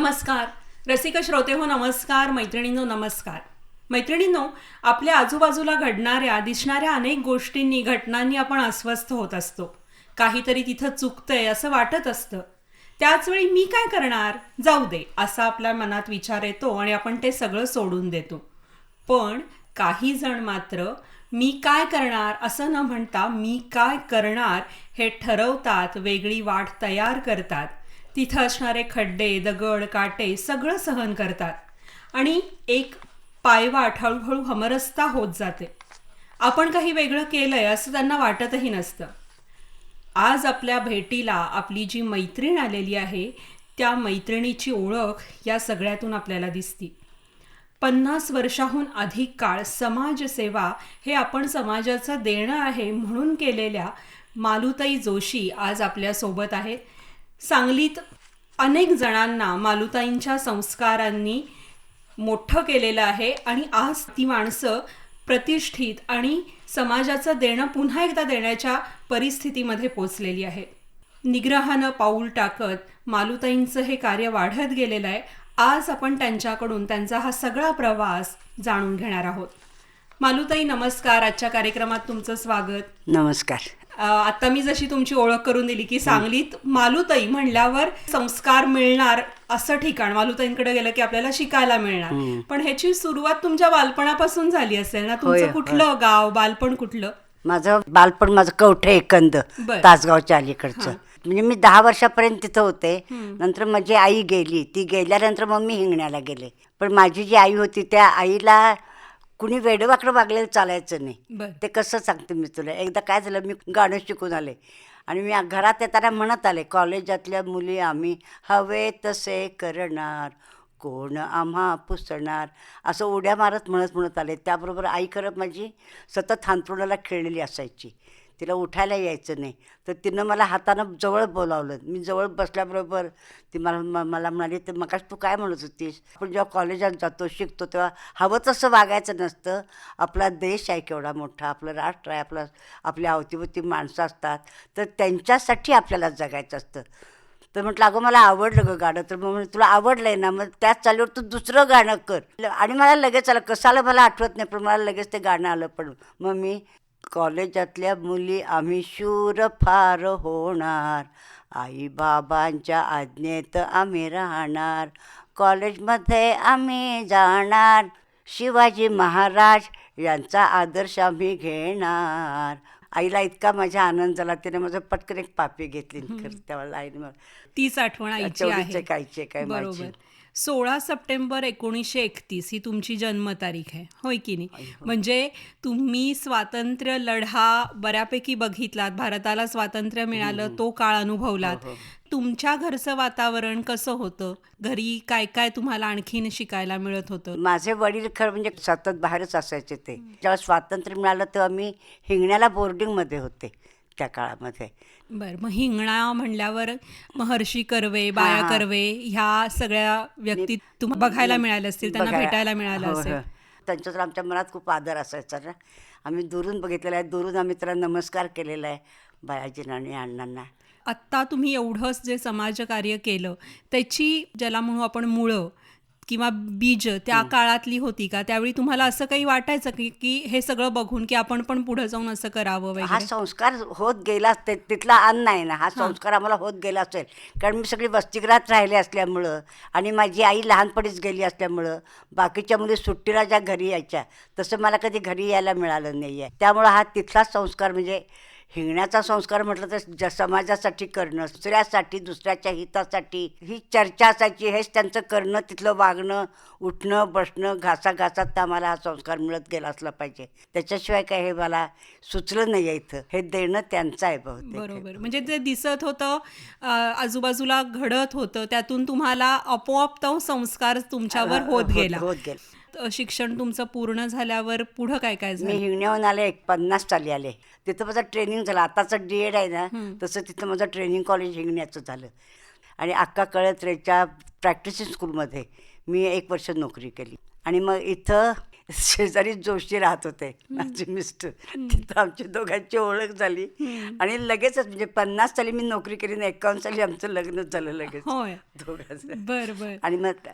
नमस्कार रसिक श्रोते हो, नमस्कार मैत्रिणींनो, नमस्कार मैत्रिणींनो. आपल्या आजूबाजूला घडणाऱ्या दिसणाऱ्या अनेक गोष्टींनी, घटनांनी आपण अस्वस्थ होत असतो. काहीतरी तिथं चुकतंय असं वाटत असतं. त्याचवेळी मी काय करणार, जाऊ दे असा आपल्या मनात विचार येतो आणि आपण ते सगळं सोडून देतो. पण काही जण मात्र मी काय करणार असं न म्हणता मी काय करणार हे ठरवतात, वेगळी वाट तयार करतात, तिथं असणारे खड्डे, दगड, काटे सगळं सहन करतात आणि एक पायवाट हळूहळू हमरस्ता होत जाते. आपण काही वेगळं केलंय असं त्यांना वाटतही नसतं. आज आपल्या भेटीला आपली जी मैत्रीण आलेली आहे, त्या मैत्रिणीची ओळख या सगळ्यातून आपल्याला दिसती. 50 वर्षाहून अधिक काळ समाजसेवा हे आपण समाजाचं देणं आहे म्हणून केलेल्या मालुताई जोशी आज आपल्यासोबत आहेत. सांगलीत अनेक जणांना मालुताईंच्या संस्कारांनी मोठं केलेलं आहे आणि आज ती माणसं प्रतिष्ठित आणि समाजाचं देणं पुन्हा एकदा देण्याच्या परिस्थितीमध्ये पोचलेली आहे. निग्रहानं पाऊल टाकत मालुताईंचं हे कार्य वाढत गेलेलं आहे. आज आपण त्यांच्याकडून त्यांचा हा सगळा प्रवास जाणून घेणार आहोत. मालुताई नमस्कार, आजच्या कार्यक्रमात तुमचं स्वागत. नमस्कार. आता मी जशी तुमची ओळख करून दिली की सांगलीत मालुताई म्हणल्यावर संस्कार मिळणार असं ठिकाण, मालुताईंकडे गेलं की आपल्याला शिकायला मिळणार. पण ह्याची सुरुवात तुमच्या बालपणापासून झाली असेल ना? तुमचं कुठलं गाव, बालपण कुठलं? माझं बालपण माझं कवठे एकंद, तासगावच्या अलीकडचं. म्हणजे मी 10 वर्षापर्यंत तिथं होते. नंतर माझी आई गेली. ती गेल्यानंतर मग मी हिंगण्याला गेले. पण माझी जी आई होती त्या आईला कुणी वेडवाकडं वागलेलं चालायचं नाही. ते कसं सांगते मी तुला. एकदा काय झालं, मी गाणं शिकून आले आणि मी घरात येताना म्हणत आले, कॉलेजातल्या मुली आम्ही हवे तसे करणार, कोण आम्हा पुसणार, असं उड्या मारत म्हणत आले. त्याबरोबर आई खरं माझी सतत हांतरुणाला खेळलेली असायची. तिला उठायला यायचं नाही. तर तिनं मला हातानं जवळ बोलावलं. मी जवळ बसल्याबरोबर ती मला म्हणाली, तर मगाशी तू काय म्हणत होतीस, आपण जेव्हा कॉलेजात जातो, शिकतो, तेव्हा हवं तसं वागायचं नसतं. आपला देश आहे केवढा मोठा, आपलं राष्ट्र आहे, आपल्या अवतीभोवती माणसं असतात, तर त्यांच्यासाठी आपल्याला जगायचं असतं. तर म्हटलं, अगं मला आवडलं गं गाणं. तर मग म्हणे, तुला आवडलं आहे ना, मग त्याच चालीवर तू दुसरं गाणं कर. आणि मला लगेच आलं, कसाला मला आठवत नाही, पण मला लगेच ते गाणं आलं. पण मग मी कॉलेजातल्या मुली आम्ही शूर फार होणार, आई बाबांच्या आज्ञेत आम्ही राहणार, कॉलेजमध्ये आम्ही जाणार, शिवाजी महाराज यांचा आदर्श आम्ही घेणार. आईला इतका माझा आनंद झाला, तिने माझं पटकन एक पापी घेतली. त्यावेळेला आईने मग तीच आठवण आईची आहे. काय बरोबर. 16 सप्टेंबर 1931 ही तुमची जन्मतारीख आहे, होय की नाही? म्हणजे तुम्ही स्वातंत्र्य लढा बऱ्यापैकी बघितलात, भारताला स्वातंत्र्य मिळालं तो काळ अनुभवलात. तुमच्या घरचं वातावरण कसं होतं? घरी काय काय तुम्हाला आणखीन शिकायला मिळत होतं? माझे वडील खरं म्हणजे सतत बाहेरच असायचे. ते जेव्हा स्वातंत्र्य मिळालं तेव्हा मी हिंगण्याला बोर्डिंगमध्ये होते त्या काळामध्ये. बरं, मग हिंगणा म्हणल्यावर महर्षी कर्वे, बाया कर्वे ह्या सगळ्या व्यक्ती तुम्हाला बघायला मिळाल्या असतील, त्यांना भेटायला मिळालं असेल. त्यांच्यावर आमच्या मनात खूप आदर असायचा ना. आम्ही दुरून बघितलेला आहे, दुरून आम्ही त्याला नमस्कार केलेला आहे, बायाजींना आणि अण्णांना. आत्ता तुम्ही एवढंच जे समाजकार्य केलं त्याची, ज्याला म्हणू आपण मुळं किंवा बीज त्या काळातली होती का? त्यावेळी तुम्हाला असं काही वाटायचं की हे सगळं बघून की आपण पण पुढे जाऊन असं करावं वगैरे? हा संस्कार होत गेला, तिथला अन्न आहे ना, हा संस्कार आम्हाला होत गेला असेल. कारण मी सगळी वसतिगृहात राहिले असल्यामुळं आणि माझी आई लहानपणीच गेली असल्यामुळं बाकीच्या मुली सुट्टीला ज्या घरी यायच्या तसं मला कधी घरी यायला मिळालं नाही आहे. त्यामुळं हा तिथलाच संस्कार, म्हणजे हिंगण्याचा संस्कार म्हटलं तर समाजासाठी करणं, दुसऱ्याच्या हितासाठी ही चर्चा असायची. हेच त्यांचं करणं, तिथलं वागणं, उठणं बसणं, घासाघासात आम्हाला हा संस्कार मिळत गेला असला पाहिजे. त्याच्याशिवाय काय हे मला सुचलं नाही आहे. इथं हे देणं त्यांचं आहे बहुतेक. बरोबर. म्हणजे ते दिसत होतं, आजूबाजूला घडत होतं, त्यातून तुम्हाला आपोआप तो संस्कार तुमच्यावर होत गेला. शिक्षण तुमचं पूर्ण झाल्यावर पुढं काय काय झालं? मी हिंगण्याहून आले, 50 साली आले. तिथं माझं ट्रेनिंग झालं. आताचं DED आहे ना, तसं तिथं माझं ट्रेनिंग कॉलेज हिंगण्याचं झालं. आणि अक्का कळत्रेच्या प्रॅक्टिसिंग स्कूलमध्ये मी 1 वर्ष नोकरी केली. आणि मग इथं शेजारी जोशी राहत होते माझे मिस्टर. तिथं आमची दोघांची ओळख झाली आणि लगेचच म्हणजे 50 साली मी नोकरी केली ना, 51 साली आमचं लग्नच झालं लगेच होय. दोघांचं. बर बर. आणि मग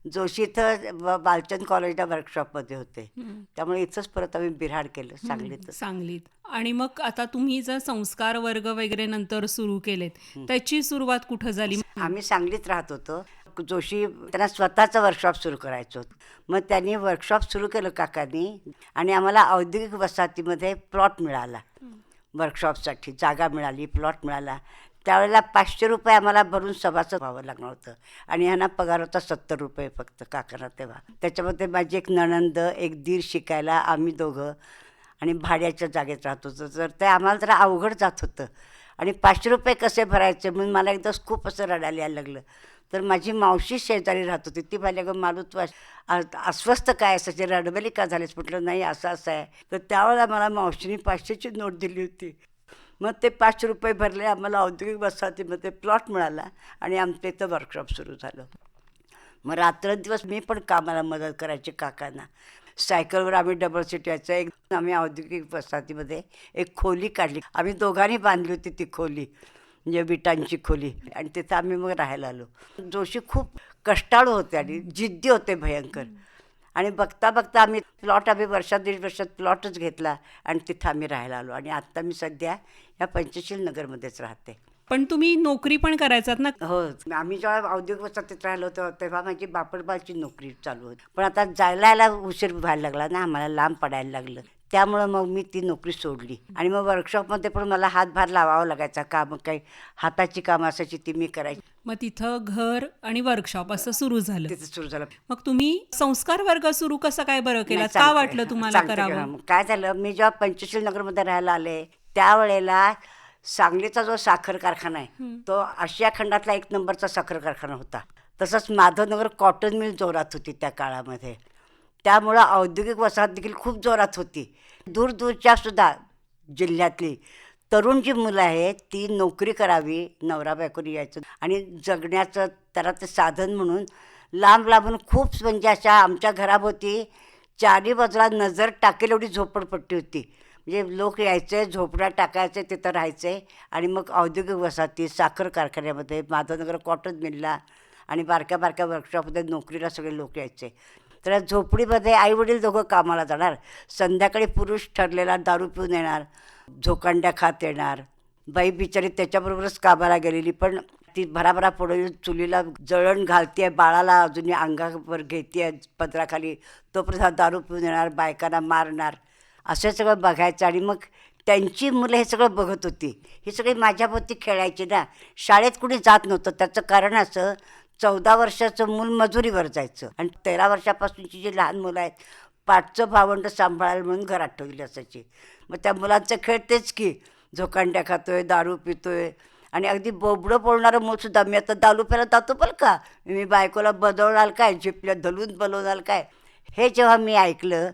जोशी इथं बालचंद कॉलेजला वर्कशॉपमध्ये होते, त्यामुळे इथंच परत आम्ही बिऱ्हाड केलं सांगलीतच. सांगलीत. आणि मग आता तुम्ही जर संस्कार वर्ग वगैरे नंतर सुरू केलेत, त्याची सुरुवात कुठं झाली? आम्ही सांगलीत राहत होतो. जोशी त्यांना स्वतःचं वर्कशॉप सुरू करायचं होतं. मग त्यांनी वर्कशॉप सुरू केलं काकांनी आणि आम्हाला औद्योगिक वसाहतीमध्ये प्लॉट मिळाला. वर्कशॉपसाठी जागा मिळाली, प्लॉट मिळाला. त्यावेळेला 500 रुपये आम्हाला भरून सभासद व्हावं लागणार होतं आणि ह्यांना पगार होता 70 रुपये फक्त काकांना तेव्हा. त्याच्यामध्ये माझी एक नणंद, एक दीर शिकायला, आम्ही दोघं आणि भाड्याच्या जागेत राहत होतो. तर ते आम्हाला जरा अवघड जात होतं आणि 500 रुपये कसे भरायचे म्हणून मला एकदा खूप असं रडायला यायला लागलं. तर माझी मावशी शेजारी राहत होती. ती म्हणाली, "गं मालू तू अस्वस्थ काय असायचे, रडबली का झालीस?" म्हटलं, "नाही असं असं आहे." तर त्यावेळेला मला मावशीने 500ची नोट दिली होती. मग ते 500 रुपये भरले. आम्हाला औद्योगिक वसाहतीमध्ये प्लॉट मिळाला आणि आमचं इथं वर्कशॉप सुरू झालं. मग रात्रंदिवस मी पण कामाला मदत करायची काकांना. सायकलवर आम्ही डबल सीट यायचं. एक आम्ही औद्योगिक वसाहतीमध्ये एक खोली काढली. आम्ही दोघांनी बांधली होती ती खोली, म्हणजे विटांची खोली, आणि तिथं आम्ही मग राहायला आलो. जोशी खूप कष्टाळू होते आणि जिद्दी होते भयंकर. आणि बघता बघता आम्ही प्लॉट वर्षात 1.5 वर्षात प्लॉटच घेतला आणि तिथं आम्ही राहायला आलो. आणि आत्ता मी सध्या या पंचशील नगरमध्येच राहते. पण तुम्ही नोकरी पण करायचात ना? हो, आम्ही जेव्हा औद्योगिक वसाहतीत राहिलो होतो तेव्हा माझी बापडबालची नोकरी चालू होती. पण आता जायला यायला उशीर व्हायला लागला ना, आम्हाला लांब पडायला लागलं. त्यामुळं मग मी ती नोकरी सोडली. आणि मग वर्कशॉपमध्ये पण मला हातभार लावावा लागायचा. कामं काही हाताची कामं असायची ती मी करायची. मग तिथं घर आणि वर्कशॉप असं सुरू झालं. तिथं सुरू झालं. मग तुम्ही संस्कार वर्ग सुरू कसं काय बरं केला? नाही, का सांगते. वाटलं तुम्हाला सांगते की करावं? मग काय झालं, मी जेव्हा पंचशील नगरमध्ये राहायला आले त्यावेळेला सांगलीचा जो साखर कारखाना आहे तो आशिया खंडातला 1 नंबरचा साखर कारखाना होता. तसंच माधवनगर कॉटन मिल जोरात होती त्या काळामध्ये. त्यामुळं औद्योगिक वसाहत देखील खूप जोरात होती. दूरदूरच्या सुद्धा जिल्ह्यातली तरुण जी मुलं आहेत ती नोकरी करावी, नवरा बायकोनी यायचं आणि जगण्याचं त्याला ते साधन म्हणून लांब लांबून खूप, म्हणजे अशा आमच्या घराभोवती 4ही बाजूला नजर टाकेल एवढी झोपडपट्टी होती. म्हणजे लोक यायचे, झोपड्या टाकायचे, तिथं राहायचे आणि मग औद्योगिक वसाहती, साखर कारखान्यामध्ये, माधवनगर कॉटन मिलला आणि बारक्या बारक्या वर्कशॉपमध्ये नोकरीला सगळे लोक यायचे. तर या झोपडीमध्ये आईवडील दोघं कामाला जाणार. संध्याकाळी पुरुष ठरलेला दारू पिऊन येणार, झोकांड्या खात येणार. बाई बिचारी त्याच्याबरोबरच कामाला गेलेली, पण ती भराभरा पुढे चुलीला जळण घालते, बाळाला अजूनही अंगावर घेते पदराखाली, तोपर्यंत दारू पिऊन येणार, बायकांना मारणार. असं सगळं बघायचं. आणि मग त्यांची मुलं हे सगळं बघत होती. ही सगळी माझ्याभोवती खेळायची ना. शाळेत कुणी जात नव्हतं. त्याचं कारण असं, 14 वर्षाचं मूल मजुरीवर जायचं आणि 13 वर्षापासूनची जी लहान मुलं आहेत पाठचं भावंड सांभाळायला म्हणून घरात ठेवली असायची. मग त्या मुलांचं खेळ तेच की, झोकांड्या खातोय, दारू पितोय आणि अगदी बोबडं बोलणारं मूलसुद्धा. मी आता दारू प्यायला जातो बरं का, मी बायकोला बदवणार काय, झिपल्या धलून बोलवणार काय. हे जेव्हा मी ऐकलं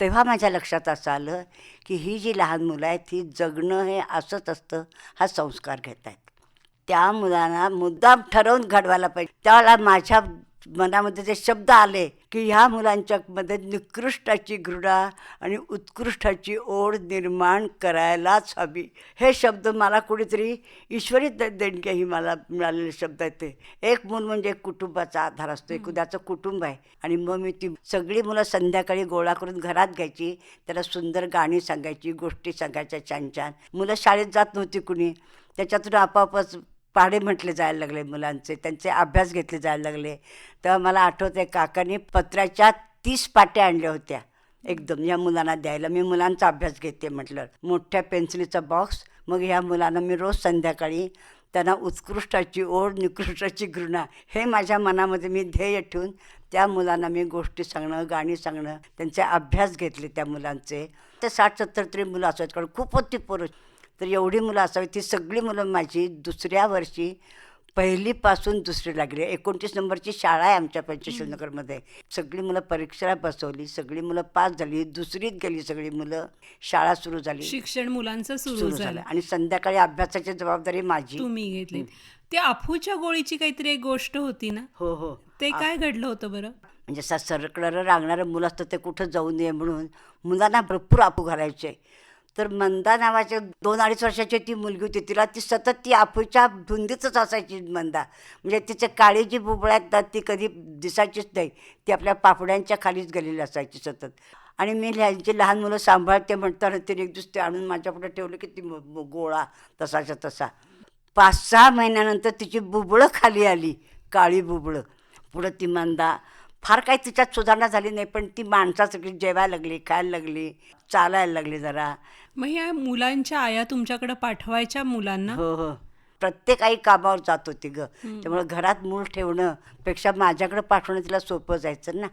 तेव्हा माझ्या लक्षात असं आलं की ही जी लहान मुलं आहेत ही जगणं हे असंच असतं, हा संस्कार घेत आहेत. त्या मुलांना मुद्दाम ठरवून घडवायला पाहिजे. त्यावेळेला माझ्या मनामध्ये ते शब्द आले की ह्या मुलांच्यामध्ये निकृष्टाची घृणा आणि उत्कृष्टाची ओढ निर्माण करायलाच हवी. हे शब्द मला कुणीतरी ईश्वरी देणगी ही मला मिळालेले शब्द आहेत ते. एक मूल म्हणजे कुटुंबाचा आधार असतो, एक उद्याचं कुटुंब आहे. आणि मग मी ती सगळी मुलं संध्याकाळी गोळा करून घरात घ्यायची, त्याला सुंदर गाणी सांगायची, गोष्टी सांगायच्या छान छान. मुलं शाळेत जात नव्हती कुणी, त्याच्यातून आपोआपच पाढे म्हटले जायला लागले मुलांचे, त्यांचे अभ्यास घेतले जायला लागले. तेव्हा मला आठवतं आहे काकांनी पत्र्याच्या 30 पाट्या आणल्या होत्या एकदम या मुलांना द्यायला. मी मुलांचा अभ्यास घेते म्हटलं, मोठ्या पेन्सिलीचा बॉक्स. मग ह्या मुलांना मी रोज संध्याकाळी त्यांना उत्कृष्टाची ओढ, निकृष्टाची घृणा हे माझ्या मनामध्ये मी ध्येय ठेवून त्या मुलांना मी गोष्टी सांगणं, गाणी सांगणं, त्यांचे अभ्यास घेतले त्या मुलांचे. ते 60-70 तरी मुलं असायची, कारण खूप होती पोरं. तर एवढी मुलं असावी. ती सगळी मुलं माझी दुसऱ्या वर्षी 1ली पासून 2रीला गेली. 29 नंबरची शाळा आहे आमच्या पंचशील नगरमध्ये. सगळी मुलं परीक्षेला बसवली, सगळी मुलं पास झाली, 2रीत गेली सगळी मुलं. शाळा सुरू झाली, शिक्षण मुलांचं सुरू झालं आणि संध्याकाळी अभ्यासाची जबाबदारी माझी. तुम्ही घेतली. त्या अफूच्या गोळीची काहीतरी एक गोष्ट होती ना? हो हो. ते काय घडलं होतं बरं? म्हणजे असं सरकणारं रांगणारं मुलं असतं ते कुठं जाऊ नये म्हणून मुलांना भरपूर आपू घालायचे. तर मंदा नावाच्या 2-2.5 वर्षाची ती मुलगी होती. तिला ती सतत ती आपूच्या धुंदीतच असायची मंदा. म्हणजे तिचं काळी जी बुबळं आहेत ना ती कधी दिसायचीच नाही. ती आपल्या पापड्यांच्या खालीच गेलेली असायची सतत. आणि मी ह्यांची लहान मुलं सांभाळते म्हणताना तिने एक दिवस ते आणून माझ्यापुढे ठेवलं की ती गोळा तसाच्या तसा. 5-6 महिन्यानंतर तिची बुबळं खाली आली, काळी बुबळं. पुढं ती मंदा फार काही तिच्यात सुधारणा झाली नाही, पण ती माणसासारखी जेवायला लागली, खायला लागली, चालायला लागली जरा. मग ह्या मुलांच्या आया तुमच्याकडे पाठवायच्या मुलांना? हो हो, प्रत्येक आई कामावर जात होती ग. त्यामुळे घरात मूल ठेवणं पेक्षा माझ्याकडे पाठवणं तिला सोपं जायचं ना.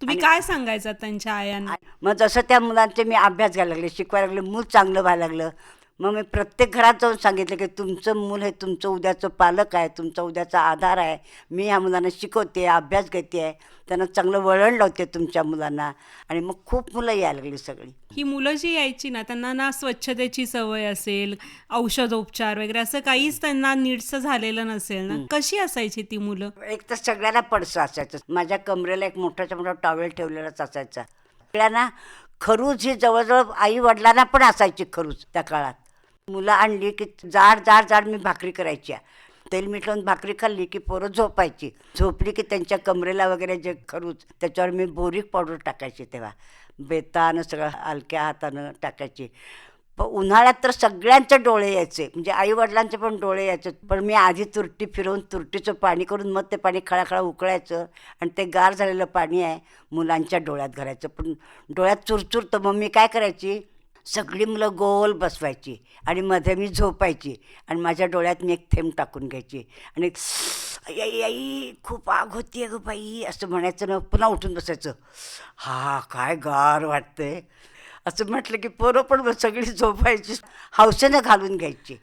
तुम्ही काय सांगायचा त्यांच्या आयांना? मग जसं त्या मुलांचे मी अभ्यास घ्यायला लागले, शिकवायला लागले, मूल चांगलं व्हायला लागलं. मग मी प्रत्येक घरात जाऊन सांगितलं की तुमचं मूल हे तुमचं उद्याचं पालक आहे, तुमचा उद्याचा आधार आहे. मी ह्या मुलांना शिकवते, अभ्यास घेते आहे, त्यांना चांगलं वळण लावते तुमच्या मुलांना. आणि मग खूप मुलं यायला लागली सगळी. ही मुलं जी यायची ना त्यांना ना स्वच्छतेची सवय असेल, औषधोपचार वगैरे असं काहीच त्यांना नीटचं झालेलं नसेल ना, कशी असायची ती मुलं? एक तर सगळ्याला पडसं असायचं. माझ्या कमरेला एक मोठाच्या मोठा टॉवेल ठेवलेलाच असायचा. सगळ्यांना खरूज ही जवळजवळ आई वडिलांना पण असायची खरूज त्या काळात. मुलं आणली की जाड जाड जाड मी भाकरी करायची. तेल मीठ लावून भाकरी खाल्ली की पोरं झोपायची. झोपली की त्यांच्या कमरेला वगैरे जे खरूज त्याच्यावर मी बोरिक पावडर टाकायची. तेव्हा बेतानं सगळं हलक्या हातानं टाकायची. पण उन्हाळ्यात तर सगळ्यांचे डोळे यायचे, म्हणजे आईवडिलांचे पण डोळे यायचे. पण मी आधी तुरटी फिरवून तुरटीचं पाणी करून मग ते पाणी खळाखळा उकळायचं आणि ते गार झालेलं पाणी आहे मुलांच्या डोळ्यात घालायचं. पण डोळ्यात चुरचुरतं. मग मी काय करायची, सगळी मुलं गोल बसवायची आणि मध्ये मी झोपायची आणि माझ्या डोळ्यात मी एक थेंब टाकून घ्यायची आणि आई आई आई खूप आग होती अगं बाई असं म्हणायचं ना. पुन्हा उठून बसायचं. हा काय गार वाटतंय असं म्हटलं की पोरं पण सगळी झोपायची, हौसेनं घालून घ्यायची.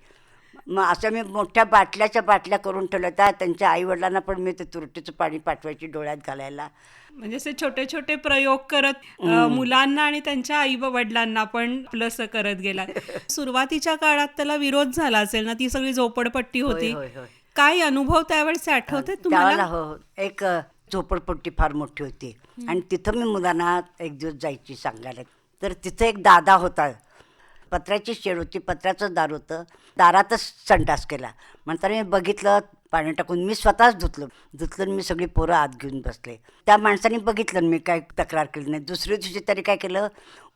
मग अशा मी मोठ्या बाटल्या करून ठेवल्या होत्या. त्यांच्या आईवडिलांना पण मी ते तुरटीचं पाणी पाठवायची डोळ्यात घालायला. म्हणजे असे छोटे छोटे प्रयोग करत मुलांना आणि त्यांच्या आई वडिलांना पण प्लस करत गेला. सुरुवातीच्या काळात त्याला विरोध झाला असेल ना, ती सगळी झोपडपट्टी होती. होय, होय. काय अनुभव त्यावेळेस आठवते त्यावेळेला तुम्हाला? हो, एक झोपडपट्टी फार मोठी होती आणि तिथं मी मुलांना एक दिवस जायची सांगायला. तर तिथं एक दादा होता. पत्र्याची शेड होती, पत्र्याचं दार होतं, दारातच संडास केला. म्हणताना मी बघितलं, पाणी टाकून मी स्वतःच धुतलं मी सगळी पोरं आत घेऊन बसले. त्या माणसाने बघितलं मी काय तक्रार केली नाही. दुसऱ्या दिवशी तरी काय केलं,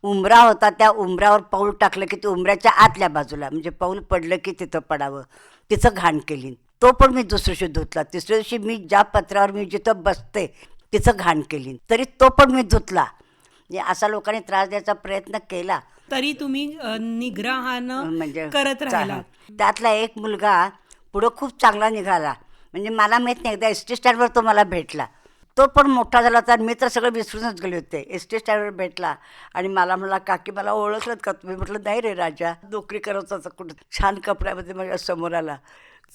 उंबरा होता त्या उंबऱ्यावर पाऊल टाकलं की ते उंबऱ्याच्या आतल्या बाजूला, म्हणजे पाऊल पडलं की तिथं पडावं, तिथं घाण केली. तो पण मी दुसऱ्या दिवशी धुतला. तिसऱ्या दिवशी मी ज्या पत्र्यावर मी जिथं बसते तिथं घाण केली, तरी तो पण मी धुतला. म्हणजे असा लोकांनी त्रास द्यायचा प्रयत्न केला तरी तुम्ही निग्रहानं म्हणजे करत राहिला. त्यातला एक मुलगा पुढं खूप चांगला निघाला. म्हणजे मला माहीत नाही, एकदा एस टी स्टँडवर तो मला भेटला. तो पण मोठा झाला होता. मी तर सगळं विसरूनच गेले होते. एस टी स्टँडवर भेटला आणि मला म्हणला, काकी मला ओळखलं का तुम्ही? म्हटलं नाही रे राजा, नोकरी करत होता कुठं, छान कपड्यामध्ये माझ्या समोर आला.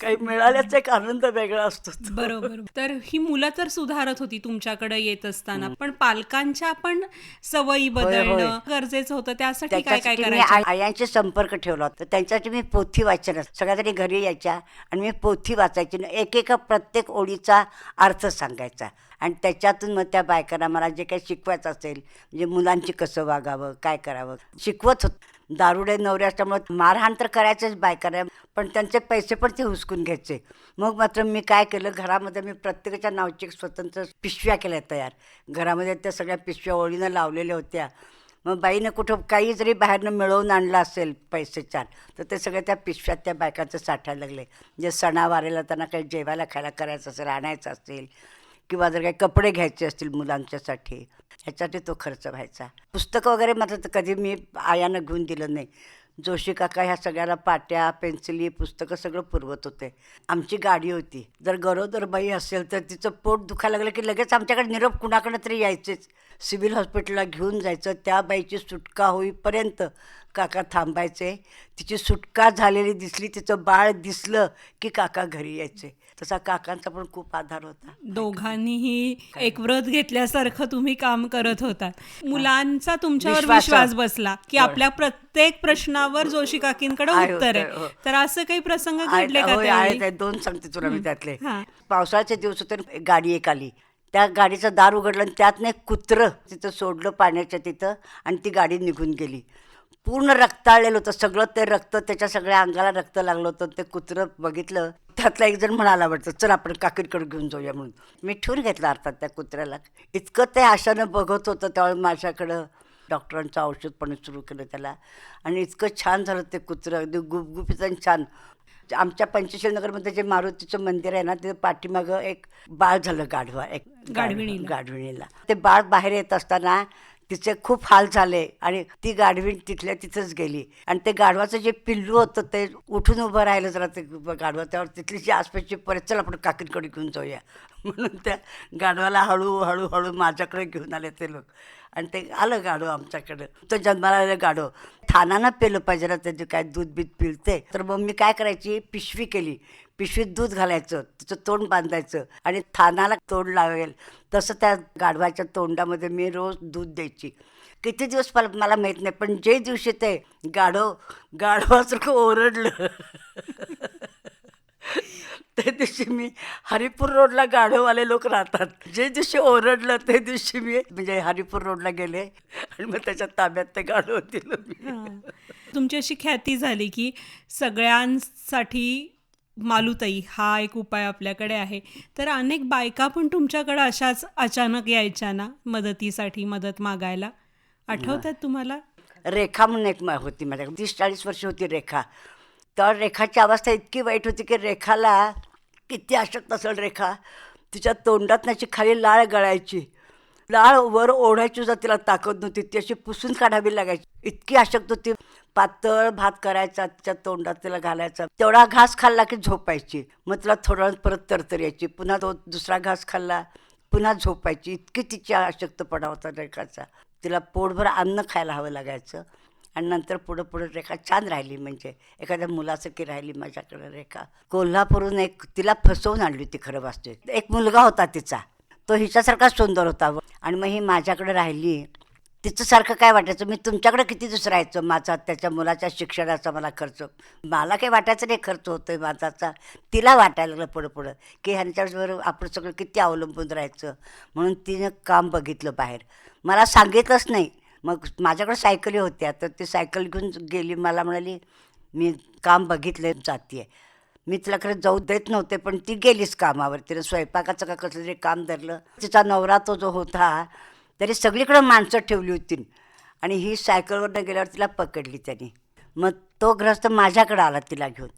काही मिळाल्याचा एक आनंद वेगळा असतो. बरोबर. तर ही मुलं तर सुधारत होती तुमच्याकडे येत असताना, पण पालकांच्या पण सवयी बदलणं गरजेचं होतं. त्यासाठी काय काय त्याच्यासाठी मी करायचं? आयांशी संपर्क ठेवला होता. त्यांच्यासाठी मी पोथी वाचन, सगळ्यातरी घरी यायच्या आणि मी पोथी वाचायची. एकेका प्रत्येक ओळीचा अर्थ सांगायचा आणि त्याच्यातून मग त्या बायकांना मला जे काही शिकवायचं असेल, म्हणजे मुलांची कसं वागावं, काय करावं, शिकवत होत. दारुडे नवरे असल्यामुळे मारहाण तर करायचंच बायकांना, पण त्यांचे पैसे पण ते हुसकून घ्यायचे. मग मात्र मी काय केलं, घरामध्ये मी प्रत्येकाच्या नावची एक स्वतंत्र पिशव्या केल्या तयार. घरामध्ये त्या सगळ्या पिशव्या ओळीनं लावलेल्या होत्या. मग बाईनं कुठं काही जरी बाहेरनं मिळवून आणलं असेल पैसे चार, तर ते सगळे त्या पिशव्यात त्या बायकांचं साठायला लागले. म्हणजे सणावारेला त्यांना काही जेवायला खायला करायचं असेल, आणायचं असेल, किंवा जर काही कपडे घ्यायचे असतील मुलांच्यासाठी, ह्याच्यासाठी तो खर्च व्हायचा. पुस्तकं वगैरे मात्र कधी मी आयानं घेऊन दिलं नाही. जोशी काका ह्या सगळ्याला पाट्या, पेन्सिली, पुस्तकं सगळं पुरवत होते. आमची गाडी होती. जर गरोदर बाई असेल तर तिचं पोट दुखायला लागलं की लगेच आमच्याकडे निरोप कुणाकडे तरी यायचेच. सिव्हिल हॉस्पिटलला घेऊन जायचं. त्या बाईची सुटका होईपर्यंत काका थांबायचे. तिची सुटका झालेली दिसली, तिचं बाळ दिसलं की काका घरी यायचे. तसा काकांचा पण खूप आधार होता. दोघांनीही एक व्रत घेतल्यासारखं तुम्ही काम करत होता. मुलांचा तुमच्यावर विश्वास बसला की आपल्या प्रत्येक प्रश्नावर जोशी काकींकडे उत्तर आहे. तर असं काही प्रसंग घडले का त्यावेळी? 2 सांगते तुला मी त्यातले. पावसाळ्याचे दिवस होते, गाडी एक आली. त्या गाडीचं दार उघडलं आणि त्यातनं एक कुत्रं तिथं सोडलं पाण्याच्या तिथं आणि ती गाडी निघून गेली. पूर्ण रक्ताळलेलं होतं सगळं, ते रक्त त्याच्या सगळ्या अंगाला रक्त लागलं होतं. ते कुत्रं बघितलं, त्यातला एक जण म्हणाला वाटतं चल आपण काकीकडे घेऊन जाऊया म्हणून. मी ठेवून घेतलं अर्थात त्या कुत्र्याला. इतकं ते आशानं बघत होतं त्यावेळी माझ्याकडं. डॉक्टरांचं औषध पण सुरू केलं त्याला आणि इतकं छान झालं ते कुत्रं, अगदी गुपगुपीत आणि छान. आमच्या पंचशीलनगरमध्ये जे मारुतीचं मंदिर आहे ना, ते पाठीमागं एक बाळ झालं गाढवा, एक गाढविणीला. ते बाळ बाहेर येत असताना तिचे खूप हाल झाले आणि ती गाढवीण तिथल्या तिथंच गेली आणि ते गाढवाचं जे पिल्लू होतं ते उठून उभं राहिलं जरा ते गाढवा. त्यावर तिथली जी आसपासची परत चल आपण काकींकडे घेऊन जाऊया म्हणून त्या गाढवाला हळूहळू हळू माझ्याकडे घेऊन आले ते लोक आणि ते आलं गाढव आमच्याकडं. तो जन्माला आलेलं गाढव थानानं पेलं पाहिजे ना, त्याचे काय दूध बीत पिळते. तर मग मी काय करायची, पिशवी केली, पिशवीत दूध घालायचं, तिचं तोंड बांधायचं आणि थानाला तोंड लावेल तसं त्या गाढवाच्या तोंडामध्ये मी रोज दूध द्यायची. किती दिवस मला माहीत नाही, पण जे दिवशी ते गाढवासारखं ओरडलं त्या दिवशी मी, हरिपूर रोडला गाढववाले लोक राहतात, जे दिवशी ओरडलं ते दिवशी मी म्हणजे हरिपूर रोडला गेले आणि मग त्याच्या ताब्यात ते गाढव दिलं मी. तुमची अशी ख्याती झाली की सगळ्यांसाठी मालुताई हा एक उपाय आपल्याकडे आहे, तर अनेक बायका पण तुमच्याकडे अशाच अचानक यायच्या ना मदतीसाठी, मदत मागायला. आठवतात तुम्हाला? रेखा म्हणून एक होती माझ्याकडे, 30-40 वर्ष होती रेखा. तर रेखाची अवस्था इतकी वाईट होती की रेखाला किती अशक्त असेल रेखा, तिच्या तोंडात त्याची खाली लाळ गळायची, लाळ वर ओढायची सुद्धा तिला ताकद नव्हती, ती अशी पुसून काढावी लागायची, इतकी अशक्त होती. पातळ भात करायचा तिच्या तोंडात तिला घालायचा, तेवढा घास खाल्ला की झोपायची. मग तिला थोडा वेळ परत तरतरी यायची, पुन्हा दुसरा घास खाल्ला पुन्हा झोपायची. इतकी तिची अशक्तपणा होता रेखाचा. तिला पोटभर अन्न खायला हवं लागायचं आणि नंतर पुढं रेखा छान राहिली, म्हणजे एखाद्या मुलासारखी राहिली माझ्याकडे रेखा. कोल्हापूरहून एक तिला फसवून आणली होती खरं वाचते. एक मुलगा होता तिचा, तो हिच्यासारखा सुंदर होता आणि मग ही माझ्याकडे राहिली. तिच्यासारखं काय वाटायचं, मी तुमच्याकडे किती दिवस राहायचं, माझा त्याच्या मुलाच्या शिक्षणाचा मला खर्च, मला काही वाटायचं नाही खर्च होतोय माझाचा. तिला वाटायला लागलं पुढं की ह्यांच्याबरोबर आपण सगळं किती अवलंबून राहायचं. म्हणून तिनं काम बघितलं बाहेर, मला सांगितलंच नाही. मग माझ्याकडे सायकली होत्या, तर ती सायकल घेऊन गेली, मला म्हणाली मी काम बघितलं जाते. मी तिला खरं जाऊ देत नव्हते, पण ती गेलीच कामावर. तिनं स्वयंपाकाचं का कसलं तरी काम धरलं. तिचा नवरा तो जो होता तरी सगळीकडं माणसं ठेवली होती आणि ही सायकलवरनं गेल्यावर तिला पकडली त्यांनी. मग तो गृहस्थ माझ्याकडं आला तिला घेऊन,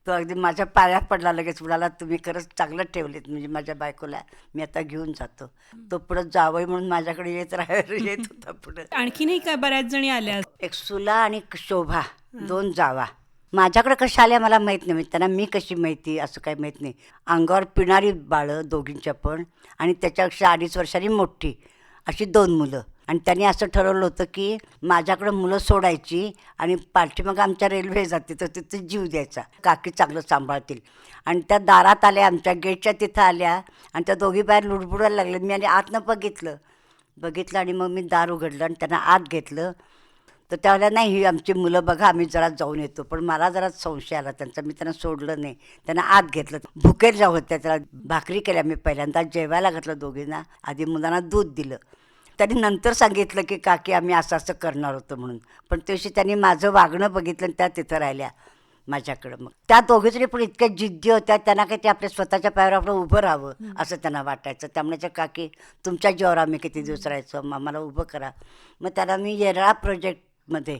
तो अगदी माझ्या पायात पडला, लगेच म्हणाला तुम्ही खरंच चांगलं ठेवलेत, म्हणजे माझ्या बायकोला मी आता घेऊन जातो. तो पुढं जावई म्हणून माझ्याकडे येत होता पुढं. आणखीनही काय बऱ्याच जणी आल्या? एक सुला आणि शोभा, 2 जावा. माझ्याकडे कशा आल्या मला माहीत नाही, त्यांना मी कशी माहिती असं काही माहीत नाही. अंगावर पिणारी बाळं दोघींच्या पण, आणि त्याच्यापेक्षा 2.5 वर्षांनी मोठी अशी 2 मुलं. आणि त्यांनी असं ठरवलं होतं की माझ्याकडं मुलं सोडायची आणि पाठीमागं आमच्या रेल्वे जाते तर तिथं जीव द्यायचा, काकी चांगलं सांभाळतील. आणि त्या दारात आल्या, आमच्या गेटच्या तिथं आल्या आणि त्या दोघी बाहेर लुडबुडायला लागल्या. मी आणि आतनं बघितलं आणि मग मी दार उघडलं आणि त्यांना आत घेतलं. तर त्यावेळेला नाही ही आमची मुलं बघा आम्ही जरा जाऊन येतो, पण मला जरा संशय आला त्यांचा. मी त्यांना सोडलं नाही, त्यांना आत घेतलं. भुकेल्या होत्या, त्याला भाकरी केल्या मी पहिल्यांदा, जेवायला घातलं दोघींना, आधी मुलांना दूध दिलं. त्यांनी नंतर सांगितलं की काकी आम्ही असं करणार होतं म्हणून, पण त्याविषयी त्यांनी माझं वागणं बघितलं आणि त्या तिथं राहिल्या माझ्याकडं. मग त्या दोघीजणी पण इतक्या जिद्दी होत्या, त्यांना काही ते आपल्या स्वतःच्या पायावर आपलं उभं राहावं असं त्यांना वाटायचं. त्यामुळे काकी तुमच्या जीवावर आम्ही किती दिवस राहायचो, आम्हाला उभं करा. मग त्याला मी येरळा प्रोजेक्टमध्ये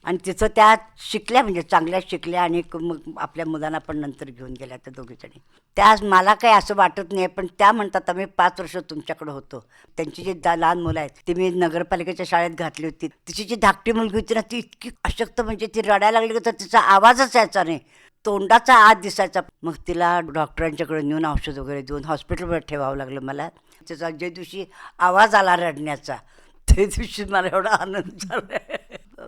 आणि तिथं त्या शिकल्या, म्हणजे चांगल्या शिकल्या आणि मग आपल्या मुलांना पण नंतर घेऊन गेल्या त्या दोघीजणी. त्या मला काही असं वाटत नाही, पण त्या म्हणतात आम्ही 5 वर्ष तुमच्याकडं होतो. त्यांची जी लहान मुलं आहेत ती मी नगरपालिकेच्या शाळेत घातली होती. तिची जी धाकटी मुलगी होती ना ती इतकी अशक्त, म्हणजे ती रडायला लागली तर तिचा आवाजच यायचा नाही, तोंडाचा आत दिसायचा. मग तिला डॉक्टरांच्याकडे नेऊन औषध वगैरे देऊन हॉस्पिटलवर ठेवावं लागलं मला. त्याचा ज्या दिवशी आवाज आला रडण्याचा त्या दिवशी मला एवढा आनंद झाला.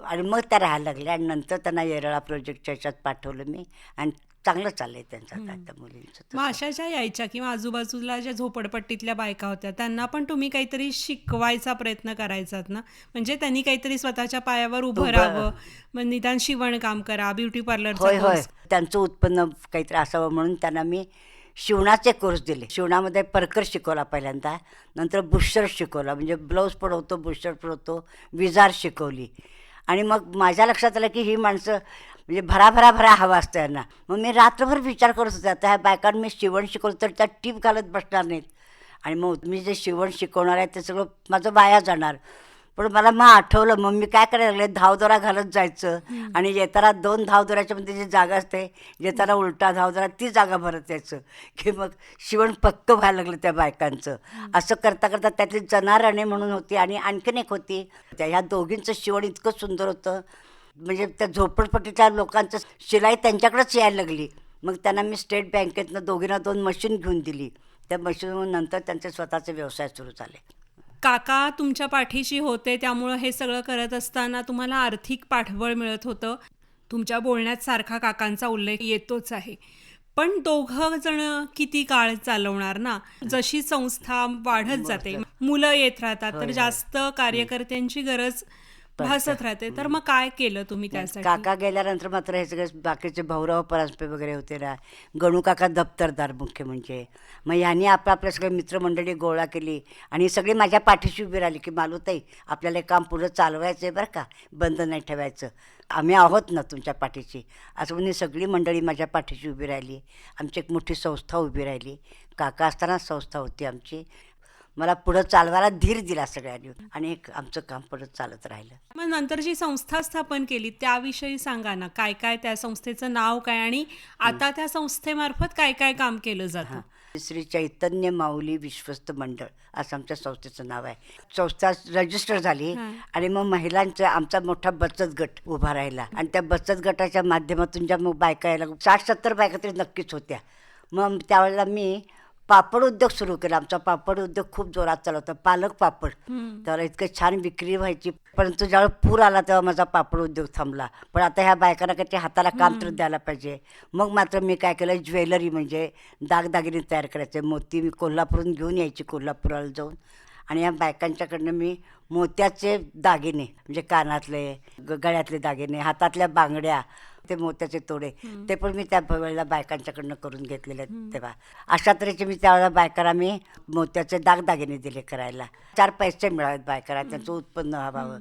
आणि मग त्या राहायला लागल्या आणि नंतर त्यांना येरळा प्रोजेक्टच्या ह्याच्यात पाठवलं मी आणि चांगलं चाललंय त्यांचं त्या मुलींचं. मग अशा ज्या यायच्या किंवा आजूबाजूला ज्या झोपडपट्टीतल्या बायका होत्या त्यांना पण तुम्ही काहीतरी शिकवायचा प्रयत्न करायचात ना, म्हणजे त्यांनी काहीतरी स्वतःच्या पायावर उभं राहावं, मग निदान शिवणकाम करा, ब्युटी पार्लरचा होय, त्यांचं उत्पन्न काहीतरी असावं म्हणून त्यांना मी शिवणाचे कोर्स दिले. शिवणामध्ये परकर शिकवला पहिल्यांदा, नंतर बुशर शिकवला, म्हणजे ब्लाऊज पण होतो, बुशर पण होतो, विजार शिकवली. आणि मग माझ्या लक्षात आलं की ही माणसं म्हणजे भरा हवा असतं यांना. मग मी रात्रभर विचार करत होते, आता ह्या बायकांना मी शिवण शिकवलं तर त्या टीप घालत बसणार नाहीत, आणि मग मी जे शिवण शिकवणार आहे ते सगळं माझं वाया जाणार. पण मला मग आठवलं, मग मी काय करायला लागले, धावदोरा घालत जायचं, आणि येताना 2 धावदोऱ्याच्या मध्ये जी जागा असते, येताना उलटा धावदोरा ती जागा भरत यायचं, की मग शिवण पक्कं व्हायला लागलं त्या बायकांचं. असं करता करता त्यातली जनाराणे म्हणून होती, आणि आणखीन एक होती, ह्या दोघींचं शिवण इतकं सुंदर होतं, म्हणजे त्या झोपडपट्टीच्या लोकांचं शिलाई त्यांच्याकडेच यायला लागली. मग त्यांना मी स्टेट बँकेतनं दोघींना 2 मशीन घेऊन दिली. त्या मशीनवर नंतर त्यांचे स्वतःचे व्यवसाय सुरू झाले. काका तुमच्या पाठीशी होते, त्यामुळं हे सगळं करत असताना तुम्हाला आर्थिक पाठबळ मिळत होतं. तुमच्या बोलण्यात सारखा काकांचा उल्लेख येतोच आहे. पण दोघं जण किती काळ चालवणार ना. जशी संस्था वाढत जाते, मुलं येत राहतात, तर जास्त कार्यकर्त्यांची गरज भासत राहते. तर मग काय केलं तुम्ही त्यासाठी? काका गेल्यानंतर मात्र हे सगळे बाकीचे भाऊराव परांजपे वगैरे होते ना, गणू काका दप्तरदार मुख्य म्हणजे, मग यांनी आपले सगळे मित्रमंडळी गोळा केली, आणि सगळी माझ्या पाठीशी उभी राहिली की मालूताई आपल्याला हे काम पुढं चालवायचं आहे बरं का, बंद नाही ठेवायचं, आम्ही आहोत ना तुमच्या पाठीशी. असं म्हणजे सगळी मंडळी माझ्या पाठीशी उभी राहिली. आमची एक मोठी संस्था उभी राहिली. काका असताना संस्था होती आमची. मला पुढं चालवायला धीर दिला सगळ्यांनी, आणि आमचं काम पुढं चालत राहिलं. मग नंतर जी संस्था स्थापन केली त्याविषयी सांगा ना. काय काय त्या संस्थेचं नाव काय, आणि आता त्या संस्थेमार्फत काय काय काम केलं जातं? श्री चैतन्य माऊली विश्वस्त मंडळ असं आमच्या संस्थेचं नाव आहे. संस्था रजिस्टर झाली, आणि मग महिलांचा आमचा मोठा बचत गट उभा राहिला, आणि त्या बचत गटाच्या माध्यमातून ज्या मग बायका यायला 60-70 बायका तरी नक्कीच होत्या. मग त्यावेळेला मी पापड उद्योग सुरू केला. आमचा पापड उद्योग खूप जोरात चालू होता, पालक पापड. त्याला इतकं छान विक्री व्हायची. परंतु ज्यावेळेस पूर आला तेव्हा माझा पापड उद्योग थांबला. पण आता ह्या बायकांना काही हाताला काम तर द्यायला पाहिजे. मग मात्र मी काय केलं, ज्वेलरी म्हणजे दागदागिने तयार करायचे. मोती मी कोल्हापूरहून घेऊन यायची, कोल्हापुराला जाऊन, आणि या बायकांच्याकडनं मी मोत्याचे दागिने म्हणजे कानातले, गळ्यातले दागिने, हातातल्या बांगड्या, ते मोत्याचे तोडे, ते पण मी त्या वेळेला बायकांच्याकडनं करून घेतलेले आहेत. तेव्हा अशा तऱ्हेचे मी त्यावेळेला बायकांना मी मोत्याचे दागदागिने दिले करायला. 4 पैसे मिळावेत बायकांना, त्यांचं उत्पन्न व्हावं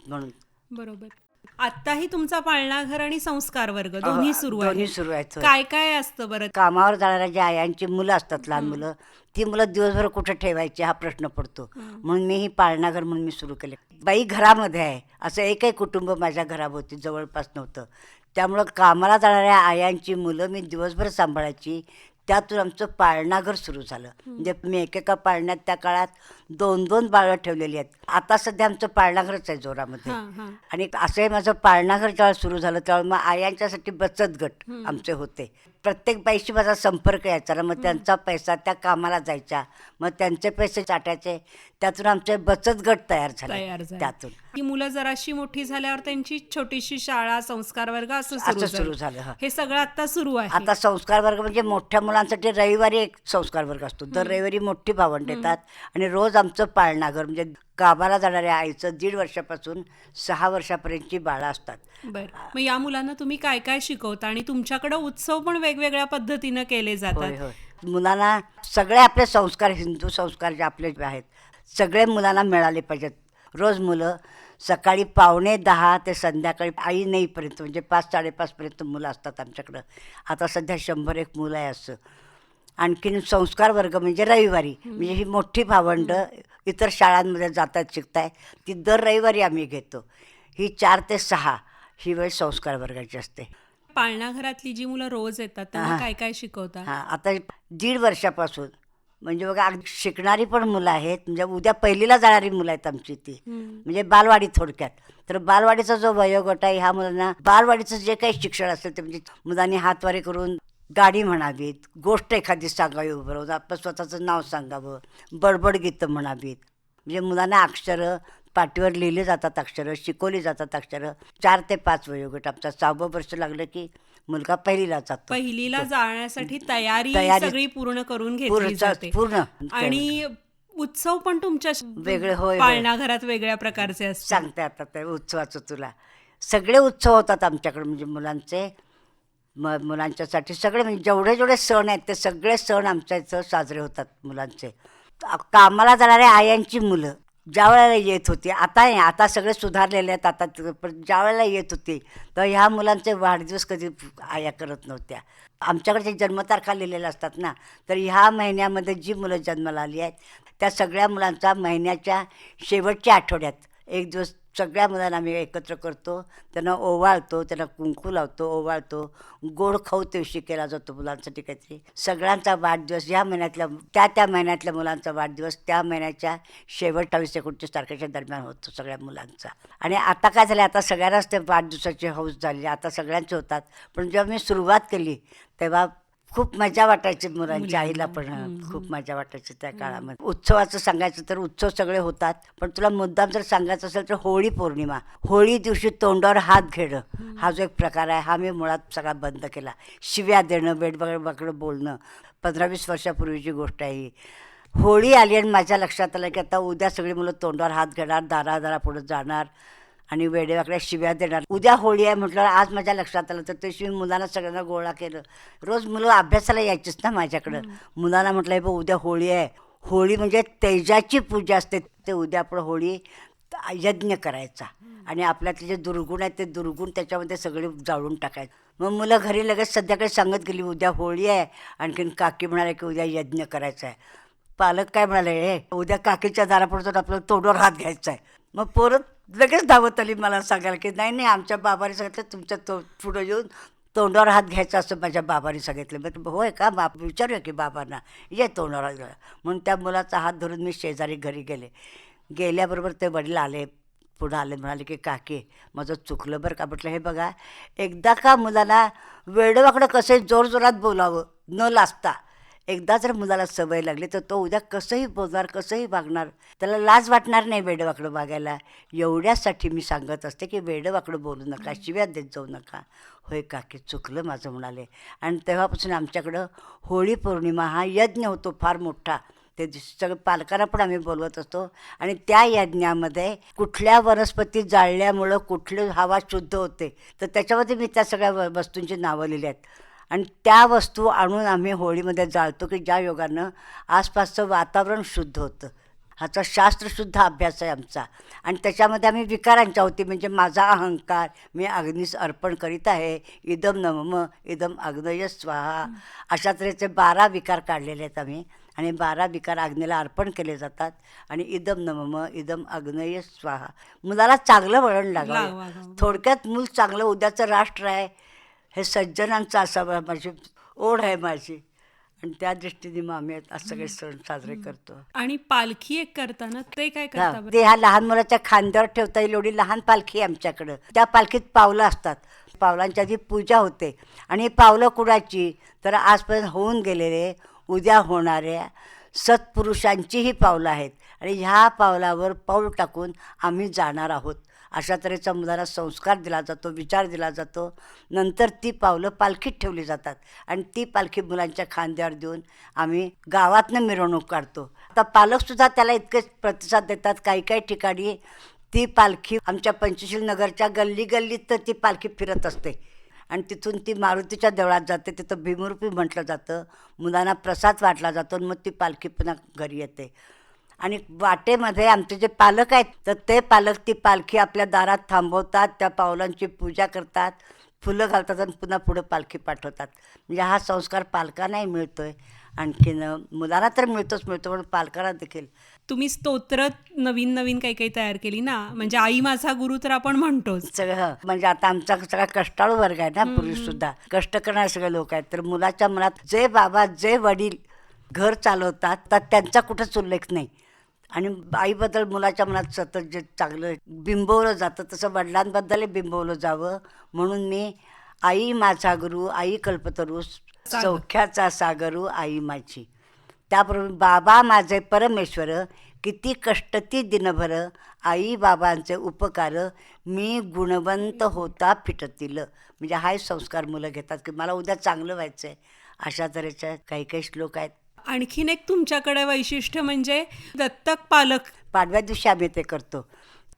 म्हणून. बरोबर. आत्ताही तुमचा पाळणाघर आणि संस्कार वर्ग दोन्ही सुरू आहेत. काय काय असतं बरं? कामावर जाणाऱ्या ज्या आयांची मुलं असतात, लहान मुलं, ती मुलं दिवसभर कुठे ठेवायची हा प्रश्न पडतो. म्हणून मी ही पाळणाघर म्हणून मी सुरू केले. बाई घरामध्ये आहे असं एकही कुटुंब माझ्या घराभोवती जवळपास नव्हतं. त्यामुळं कामाला जाणाऱ्या आयांची मुलं मी दिवसभर सांभाळायची. त्यातून आमचं पाळणाघर सुरू झालं. म्हणजे मी एकेका पाळण्यात त्या काळात 2-2 बाळं ठेवलेली आहेत. आता सध्या आमचं पाळणाघरच आहे जोरामध्ये. आणि असंही माझं पाळणाघर जेव्हा सुरू झालं त्यावेळेस मग आयांच्यासाठी बचत गट आमचे होते. प्रत्येक बाईशी माझा संपर्क यायचा ना, मग त्यांचा पैसा त्या कामाला जायच्या, मग त्यांचे पैसे चाटायचे. त्यातून आमचे बचत गट तयार झाले. त्यातून ही मुलं जराशी मोठी झाल्यावर त्यांची छोटीशी शाळा, संस्कार वर्ग असं सुरू झालं. हे सगळं आता सुरू आहे. आता संस्कार वर्ग म्हणजे मोठ्या मुलांसाठी रविवारी एक संस्कार वर्ग असतो. दर रविवारी मोठी भावंड येतात, आणि रोज आमचं पाळणाघर म्हणजे गावाला जाणाऱ्या आईचं 1.5 वर्षापासून 6 वर्षापर्यंतची बाळं असतात. बरं. मग या मुलांना तुम्ही काय काय शिकवता, आणि तुमच्याकडे उत्सव पण वेगवेगळ्या पद्धतीनं केले जातात? मुलांना सगळे आपले संस्कार, हिंदू संस्कार जे आपले आहेत, सगळे मुलांना मिळाले पाहिजेत. रोज मुलं सकाळी 9:45 ते संध्याकाळी आई नाहीपर्यंत म्हणजे 5-5:30पर्यंत मुलं असतात आमच्याकडं. आता सध्या 101 मुलं आहे असं. आणखीन संस्कार वर्ग म्हणजे रविवारी, म्हणजे ही मोठी भावंड इतर शाळांमध्ये जातात शिकताय, ती दर रविवारी आम्ही घेतो. ही 4 ते 6 ही वेळ संस्कार वर्गाची असते. पाळणाघरातली जी मुलं रोज येतात त्यांना काय काय शिकवता? आता 1.5 वर्षापासून म्हणजे बघा शिकणारी पण मुलं आहेत. म्हणजे उद्या 1लीला जाणारी मुलं आहेत आमची ती, म्हणजे बालवाडी थोडक्यात. तर बालवाडीचा जो वयोगट आहे, ह्या मुलांना बालवाडीचं जे काही शिक्षण असेल ते म्हणजे मुलांनी हातवारे करून गाणी म्हणावीत, गोष्ट एखादी सांगावी, बरोबर आपलं स्वतःचं नाव सांगावं, बडबड गीतं म्हणावीत. म्हणजे मुलांना अक्षरं पाटीवर लिहिले जातात, अक्षरं शिकवली जातात. अक्षरं 4 ते 5 वयोगट. आमचा 6वं वर्ष लागलं की मुलगा 1लीला जातो. 1लीला जाण्यासाठी तयारी सगळी पूर्ण करून घेतली जाते. पूर्ण. आणि उत्सव पण तुमच्या वेगळे पाळणाघरात वेगळ्या प्रकारचे असतात. सांगते आता त्या उत्सवाचं तुला. सगळे उत्सव होतात आमच्याकडे म्हणजे मुलांचे. मुलांच्यासाठी सगळे म्हणजे जेवढे जेवढे सण आहेत ते सगळे सण आमच्या इथं साजरे होतात मुलांचे. कामाला जाणाऱ्या आयांची मुलं ज्या वेळेला येत होती, आता नाही, आता सगळे सुधारलेले आहेत, आता पण ज्या वेळेला येत होती तर ह्या मुलांचे वाढदिवस कधी आया करत नव्हत्या. आमच्याकडे जन्मतारखा लिहिलेल्या असतात ना, तर ह्या महिन्यामध्ये जी मुलं जन्माला आली आहेत त्या सगळ्या मुलांचा महिन्याच्या शेवटच्या आठवड्यात एक दिवस सगळ्या मुलांना आम्ही एकत्र करतो, त्यांना ओवाळतो, त्यांना कुंकू लावतो, ओवाळतो, गोड खाऊ दिवशी केला जातो मुलांसाठी काहीतरी. सगळ्यांचा वाढदिवस ह्या महिन्यातल्या त्या महिन्यातल्या मुलांचा वाढदिवस त्या महिन्याच्या शेवट 28-29 तारखेच्या दरम्यान होतो सगळ्या मुलांचा. आणि आता काय झालं, आता सगळ्यांनाच ते वाढदिवसाची हौस झाली, आता सगळ्यांचे होतात. पण जेव्हा मी सुरुवात केली तेव्हा खूप मजा वाटायची, मुलांच्या आईला पण खूप मजा वाटायची त्या काळामध्ये. उत्सवाचं सांगायचं तर उत्सव सगळे होतात, पण तुला मुद्दाम जर सांगायचं असेल तर होळी पौर्णिमा, होळी दिवशी तोंडावर हात घेणं हा जो एक प्रकार आहे हा मी मुळात सगळा बंद केला. शिव्या देणं, बेडबाकडं बोलणं 15-20 वर्षापूर्वीची गोष्ट आहे ही. होळी आली आणि माझ्या लक्षात आलं की आता उद्या सगळी मुलं तोंडावर हात घेणार, दारापुढे जाणार आणि वेडेवाकड्या शिव्या देणार. उद्या होळी आहे म्हटल्यावर आज माझ्या लक्षात आलं, तर त्याशी मुलांना सगळ्यांना गोळा केलं. रोज मुलं अभ्यासाला यायचीच ना माझ्याकडं. मुलांना म्हटलं हे बघ उद्या होळी आहे, होळी म्हणजे तेजाची पूजा असते, ते उद्या आपण होळी यज्ञ करायचा आणि आपल्यातले जे दुर्गुण आहेत ते दुर्गुण त्याच्यामध्ये सगळे जाळून टाकायचे. मग मुलं घरी लगेच संध्याकाळी सांगत गेली उद्या होळी आहे, आणखीन काकी म्हणाले की उद्या यज्ञ करायचा आहे. पालक काय म्हणाले, हे उद्या काकीच्या दारापुढे जाऊन आपल्याला तोंडावर हात घ्यायचा आहे. मग पोरं लगेच धावत आली मला सांगायला की नाही नाही, आमच्या बाबाने सांगितलं तुमच्या पुढं येऊन तोंडावर हात घ्यायचा असं माझ्या बाबाने सांगितलं. मग होय का, बाप विचारूया की बाबांना, ये तोंडावर हात घ्या. म्हणून त्या मुलाचा हात धरून मी शेजारी घरी गेल्याबरोबर ते वडील आले, पुढं आले, म्हणाले की काकी माझं चुकलं बरं का. म्हटलं हे बघा, एकदा का मुलाला वेडवाकडं कसंही जोरजोरात बोलावं न लाजता, एकदा जर मुलाला सवय लागली तर तो उद्या कसंही बोलणार, कसंही वागणार, त्याला लाज वाटणार नाही वेडवाकडं वागायला. एवढ्यासाठी मी सांगत असते की वेडवाकडं बोलू नका, शिव्या देत जाऊ नका. होय काकी चुकलं माझं म्हणाले. आणि तेव्हापासून आमच्याकडं होळी पौर्णिमा हा यज्ञ होतो फार मोठा. ते सगळं पालकांना पण आम्ही बोलवत असतो आणि त्या यज्ञामध्ये कुठल्या वनस्पती जाळल्यामुळं कुठली हवा शुद्ध होते तर त्याच्यामध्ये मी त्या सगळ्या वस्तूंची नावं लिहिली आहेत. आणि त्या वस्तू आणून आम्ही होळीमध्ये जाळतो की ज्या योगानं आसपासचं वातावरण शुद्ध होतं. ह्याचा शास्त्रशुद्ध अभ्यास आहे आमचा. आणि त्याच्यामध्ये आम्ही विकारांच्या होती, म्हणजे माझा अहंकार, मी अग्नीस अर्पण करीत आहे, इदम नमम इदम अग्नय स्वाहा, अशा तऱ्हेचे 12 विकार काढलेले आहेत आम्ही. आणि 12 विकार अग्नीला अर्पण केले जातात. आणि इदम नमम इदम अग्नय स्वाहा. मुलाला चांगलं वळण लागावं. थोडक्यात मूल चांगलं उद्याचं राष्ट्र आहे हे सज्जनांचं असावं माझी ओढ आहे माझी. आणि त्या दृष्टीने मग आम्ही आज सगळे सण साजरे करतो. आणि पालखी एक करताना ते काय करता बरं? ते ह्या लहान मुलाच्या खांद्यावर ठेवता येईल एवढी लहान पालखी आहे आमच्याकडं. त्या पालखीत पावलं असतात, पावलांची आधी पूजा होते. आणि ही पावलं कुणाची तर आजपर्यंत होऊन गेलेले, उद्या होणाऱ्या सत्पुरुषांची ही पावलं आहेत. आणि ह्या पावलावर पाऊल टाकून आम्ही जाणार आहोत, अशा तऱ्हेचा मुलाला संस्कार दिला जातो, विचार दिला जातो. नंतर ती पावलं पालखीत ठेवली जातात आणि ती पालखी मुलांच्या खांद्यावर देऊन आम्ही गावातनं मिरवणूक काढतो. आता पालकसुद्धा त्याला इतकेच प्रतिसाद देतात. काही काही ठिकाणी ती पालखी आमच्या पंचशील नगरच्या गल्ली गल्लीत तर ती पालखी फिरत असते आणि तिथून ती मारुतीच्या देवळात जाते, तिथं भीमरूपी म्हटलं जातं, मुलांना प्रसाद वाटला जातो आणि मग ती पालखी पुन्हा घरी येते. आणि वाटेमध्ये आमचे जे पालक आहेत तर ते पालक ती पालखी आपल्या दारात थांबवतात, त्या पावलांची पूजा करतात, फुलं घालतात आणि पुन्हा पुढं पालखी पाठवतात. म्हणजे हा संस्कार पालकांनाही मिळतो आहे, आणखीन मुलांना तर मिळतो पण पालकांना देखील. तुम्ही स्तोत्र नवीन नवीन काही काही तयार केली ना, म्हणजे आई माझा गुरु तर आपण म्हणतोच सगळं. म्हणजे आता आमचा सगळा कष्टाळू वर्ग आहे ना, पूर्वीसुद्धा कष्ट करणारे सगळे लोक आहेत. तर मुलाच्या मनात जे बाबा जे वडील घर चालवतात तर त्यांचा कुठंच उल्लेख नाही. आणि आईबद्दल मुलाच्या मनात सतत जे चांगलं बिंबवलं जातं तसं वडिलांबद्दलही बिंबवलं जावं म्हणून मी आई माझा गुरु, आई कल्पतरू, सौख्याचा सागरू आई माझी. त्याबरोबर बाबा माझे परमेश्वर, किती कष्ट ती दिनभर, आई बाबांचे उपकार, मी गुणवंत होता फिटतील. म्हणजे हाही संस्कार मुलं घेतात की मला उद्या चांगलं व्हायचं आहे. अशा तऱ्हेच्या काही काही श्लोक आहेत. आणखीन एक तुमच्याकडे वैशिष्ट्य म्हणजे दत्तक पालक. पाडव्या दिवशी आम्ही ते करतो.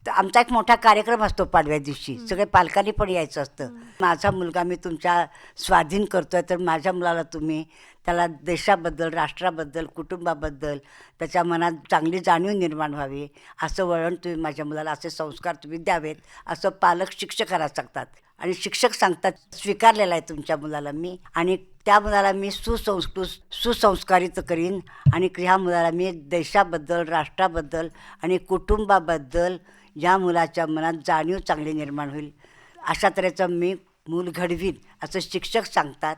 तर आमचा एक मोठा कार्यक्रम असतो पाडव्या दिवशी, सगळे पालकांनी पण यायचं असतं. माझा मुलगा मी तुमच्या स्वाधीन करतोय, तर माझ्या मुलाला तुम्ही त्याला देशाबद्दल, राष्ट्राबद्दल, कुटुंबाबद्दल त्याच्या मनात चांगली जाणीव निर्माण व्हावी असं वळण तुम्ही माझ्या मुलाला, असे संस्कार तुम्ही द्यावेत असं पालक शिक्षकाला सांगतात. आणि शिक्षक सांगतात स्वीकारलेला आहे तुमच्या मुलाला मी, आणि त्या मुलाला मी सुसंस्कारित करीन, आणि ह्या मुलाला मी देशाबद्दल, राष्ट्राबद्दल आणि कुटुंबाबद्दल या मुलाच्या मनात जाणीव चांगली निर्माण होईल अशा तऱ्हेचं मी मूल घडवीन असं शिक्षक सांगतात.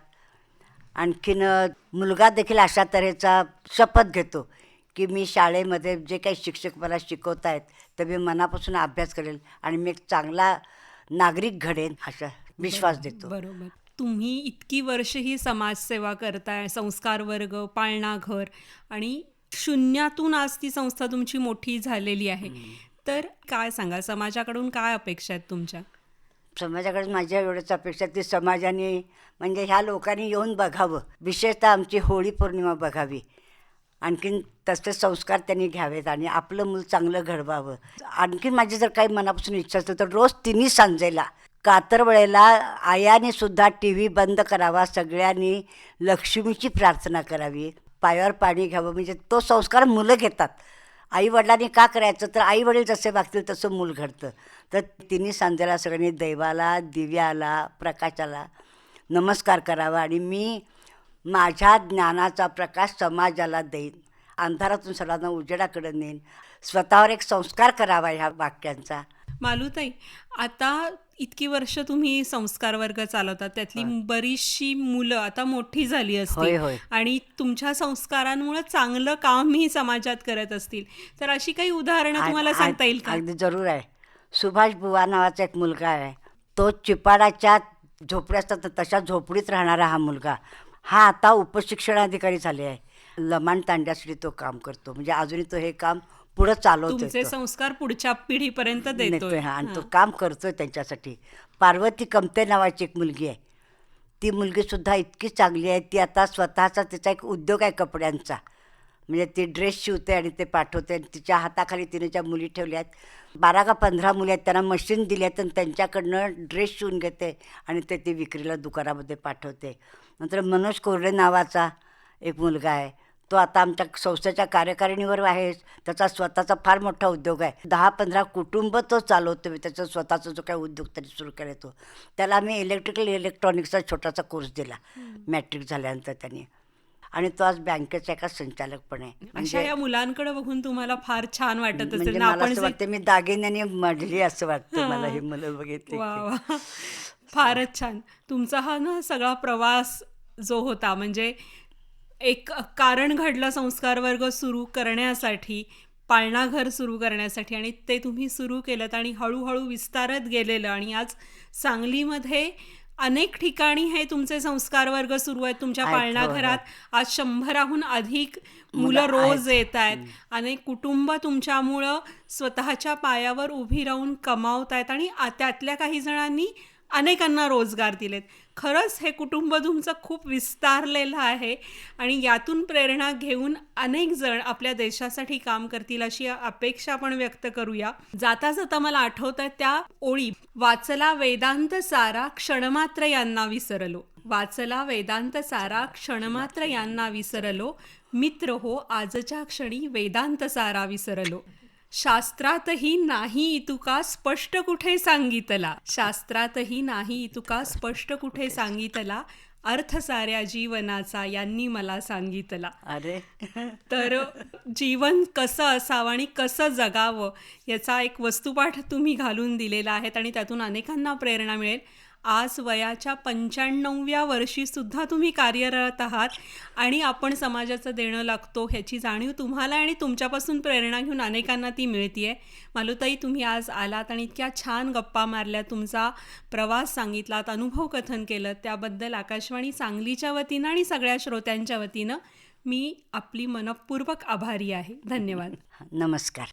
आणखीन मुलगा देखील अशा तऱ्हेचा शपथ घेतो की मी शाळेमध्ये जे काही शिक्षक मला शिकवत आहेत तर मी मनापासून अभ्यास करेल आणि मी एक चांगला नागरिक घडेन असा विश्वास देतो. बरोबर. तुम्ही इतकी वर्ष ही समाजसेवा करताय, संस्कार वर्ग, पाळणा घर, आणि शून्यातून आज ती संस्था तुमची मोठी झालेली आहे. तर काय सांगा, समाजाकडून काय अपेक्षा आहेत तुमच्या? समाजाकडे माझ्या एवढंच अपेक्षा ती समाजाने म्हणजे ह्या लोकांनी येऊन बघावं, विशेषतः आमची होळी पौर्णिमा बघावी, आणखीन तसे संस्कार त्यांनी घ्यावेत आणि आपलं मूल चांगलं घडवावं. आणखीन माझी जर काही मनापासून इच्छा असेल तर रोज 3 सांजेला कातर वेळेला आयाने सुद्धा टी व्ही बंद करावा, सगळ्यांनी लक्ष्मीची प्रार्थना करावी, पायावर पाणी घ्यावं. म्हणजे तो संस्कार मुलं घेतात. आईवडिलांनी का करायचं, तर आईवडील जसे वागतील तसं मूल घडतं. तर 3 सांजेला सगळ्यांनी दैवाला, दिव्याला, प्रकाशाला नमस्कार करावा आणि मी माझ्या ज्ञानाचा प्रकाश समाजाला देईन, अंधारातून सर्वांना उजेडाकडे नेईन, स्वतःवर एक संस्कार करावा ह्या वाक्यांचा. मालूताई, आता इतकी वर्ष तुम्ही संस्कार वर्ग चालवतात, त्यातली बरीचशी मुलं आता मोठी झाली असतील होय. आणि तुमच्या संस्कारांमुळे चांगलं कामही समाजात करत असतील. तर अशी काही उदाहरणं तुम्हाला सांगता येईल का? अगदी जरूर आहे. सुभाष बुवा नावाचा एक मुलगा आहे. तो चिपाडाच्या झोपड्या असतात तशा झोपडीत राहणारा हा मुलगा, हा आता उपशिक्षणाधिकारी झाले आहे. लमाण तांड्यासाठी तो काम करतो. म्हणजे अजूनही तो हे काम पुढं चालवतोय. तुमचे संस्कार पुढच्या पिढीपर्यंत देतोय. आणि तो काम करतोय त्यांच्यासाठी. पार्वती कमते नावाची एक मुलगी आहे. ती मुलगीसुद्धा इतकी चांगली आहे. ती आता स्वतःचा तिचा एक उद्योग आहे कपड्यांचा. म्हणजे ती ड्रेस शिवते आणि ते पाठवते. तिच्या हाताखाली तिने ज्या मुली ठेवल्या आहेत, 12 का 15 मुली आहेत, त्यांना मशीन दिली आहेत आणि त्यांच्याकडनं ड्रेस शिवून घेते आणि ते विक्रीला दुकानामध्ये पाठवते. नंतर मनोज कोरडे नावाचा एक मुलगा आहे. तो आता आमच्या संस्थेच्या कार्यकारिणीवर आहे. त्याचा स्वतःचा फार मोठा उद्योग आहे. 10-15 कुटुंब तो चालवतो. त्याचा स्वतःचा जो काही उद्योग त्यांनी सुरू केला तो, त्याला आम्ही इलेक्ट्रॉनिक्सचा छोटासा कोर्स दिला मॅट्रिक झाल्यानंतर त्यांनी. आणि तो आज बँकेचा एका संचालक पण आहे. अशा या मुलांकडे बघून तुम्हाला फार छान वाटत असेल म्हणजे ना? मला असं वाटतं मी दागिन्याने मढली असं वाटतं मला ही मुलं बघितली. वा, फारच छान. तुमचा हा ना सगळा प्रवास जो होता, म्हणजे एक कारण घडलं संस्कार वर्ग सुरू करण्यासाठी, पाळणा घर सुरू करण्यासाठी, आणि ते तुम्ही सुरू केलं आणि हळूहळू विस्तारत गेलेलं, आणि आज सांगलीमध्ये अनेक ठिकाणी हे तुमचे संस्कार वर्ग सुरू आहेत. तुमच्या पाळणा घरात आज 100हून अधिक मुलं रोज येत आहेत. अनेक कुटुंब तुमच्यामुळं स्वतःच्या पायावर उभी राहून कमावत आहेत आणि त्यातल्या काही जणांनी अनेकांना रोजगार दिलेत. खरंच हे कुटुंब तुमचं खूप विस्तारलेलं आहे आणि यातून प्रेरणा घेऊन अनेक जण आपल्या देशासाठी काम करतील अशी अपेक्षा आपण व्यक्त करूया. जाता जाता मला आठवत आहे त्या ओळी, वाचला वेदांत सारा क्षणमात्र यांना विसरलो, वाचला वेदांत सारा क्षणमात्र यांना विसरलो, मित्र हो आजच्या क्षणी वेदांत सारा विसरलो, शास्त्रातही नाही इतुका स्पष्ट कुठे सांगितला, शास्त्रातही नाही इतुका स्पष्ट कुठे सांगितला, अर्थ साऱ्या जीवनाचा यांनी मला सांगितला. अरे तर जीवन कसं असावं आणि कसं जगावं याचा एक वस्तुपाठ तुम्ही घालून दिलेला आहे आणि त्यातून अनेकांना प्रेरणा मिळेल. आज वयाच्या 95व्या वर्षी सुद्धा तुम्ही कार्यरत आहात आणि आपण समाजाचं देणं लागतो ह्याची जाणीव तुम्हाला आणि तुमच्यापासून प्रेरणा घेऊन अनेकांना ती मिळतीये. मालूताई, तुम्ही आज आलात आणि इतक्या छान गप्पा मारल्या, तुमचा प्रवास सांगितलात, अनुभव कथन केलं, त्याबद्दल आकाशवाणी सांगलीच्या वतीनं आणि सगळ्या श्रोत्यांच्या वतीनं मी आपली मनःपूर्वक आभारी आहे. धन्यवाद. नमस्कार.